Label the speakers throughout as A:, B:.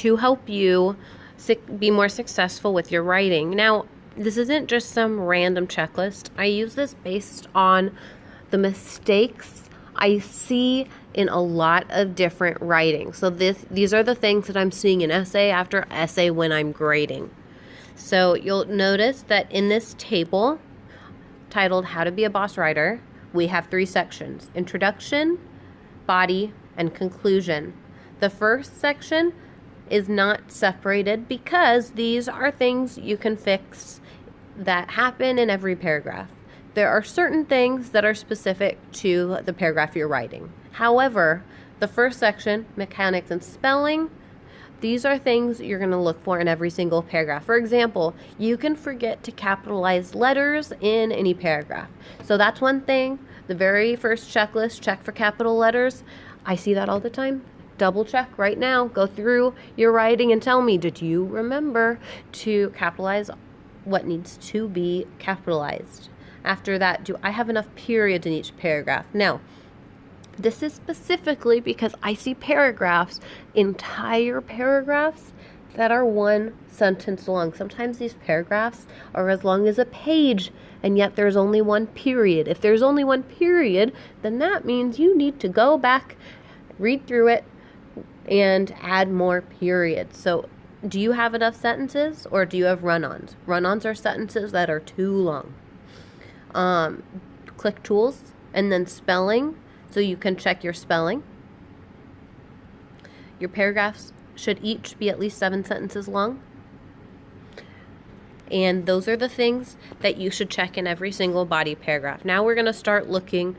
A: to help you be more successful with your writing. Now, this isn't just some random checklist. I use this based on the mistakes I see in a lot of different writing. So these are the things that I'm seeing in essay after essay when I'm grading. So you'll notice that in this table titled How to Be a Boss Writer, we have 3 sections: introduction, body, and conclusion. The first section is not separated because these are things you can fix that happen in every paragraph. There are certain things that are specific to the paragraph you're writing. However, the first section, mechanics and spelling, these are things you're going to look for in every single paragraph. For example, you can forget to capitalize letters in any paragraph. So that's one thing. The very first checklist, check for capital letters. I see that all the time. Double check right now. Go through your writing and tell me, did you remember to capitalize what needs to be capitalized? After that, do I have enough periods in each paragraph? Now, this is specifically because I see paragraphs, entire paragraphs, that are 1 sentence long. Sometimes these paragraphs are as long as a page, and yet there's only 1 period. If there's only 1 period, then that means you need to go back, read through it, and add more periods. So do you have enough sentences, or do you have run-ons? Run-ons are sentences that are too long. Click tools, and then spelling, so you can check your spelling. Your paragraphs should each be at least 7 sentences long. And those are the things that you should check in every single body paragraph. Now we're going to start looking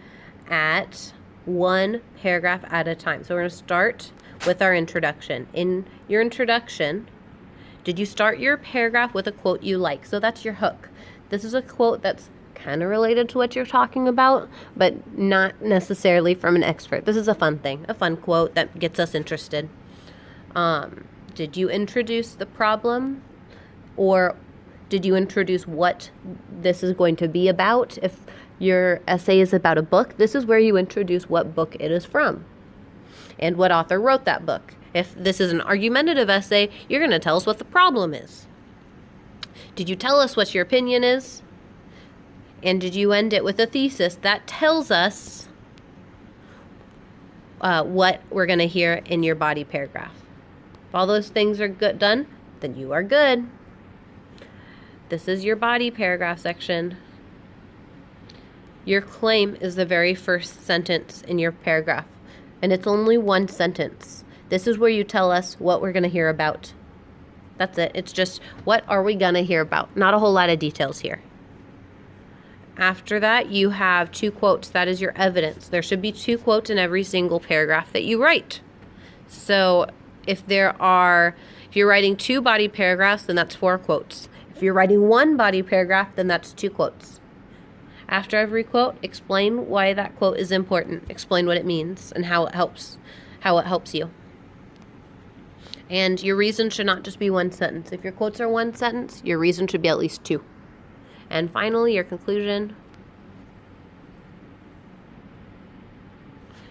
A: at 1 paragraph at a time. So we're going to start with our introduction. In your introduction, did you start your paragraph with a quote you like? So that's your hook. This is a quote that's kind of related to what you're talking about, but not necessarily from an expert. This is a fun thing, a fun quote that gets us interested. Did you introduce the problem, or did you introduce what this is going to be about? If your essay is about a book, this is where you introduce what book it is from and what author wrote that book. If this is an argumentative essay, you're going to tell us what the problem is. Did you tell us what your opinion is? And did you end it with a thesis that tells us what we're going to hear in your body paragraph? If all those things are done, then you are good. This is your body paragraph section. Your claim is the very first sentence in your paragraph, and it's only 1 sentence. This is where you tell us what we're going to hear about. That's it. It's just, what are we going to hear about? Not a whole lot of details here. After that, you have 2 quotes. That is your evidence. There should be 2 quotes in every single paragraph that you write. So if you're writing 2 body paragraphs, then that's 4 quotes. If you're writing 1 body paragraph, then that's 2 quotes. After every quote, explain why that quote is important. Explain what it means and how it helps you. And your reason should not just be 1 sentence. If your quotes are 1 sentence, your reason should be at least 2. And finally, your conclusion.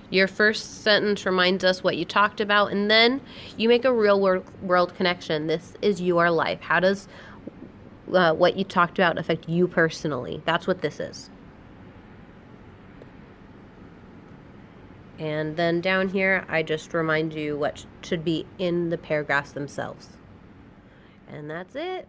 A: Your first sentence reminds us what you talked about, and then you make a real world connection. This is your life. How does what you talked about affect you personally? That's what this is. And then down here, I just remind you what should be in the paragraphs themselves. And that's it.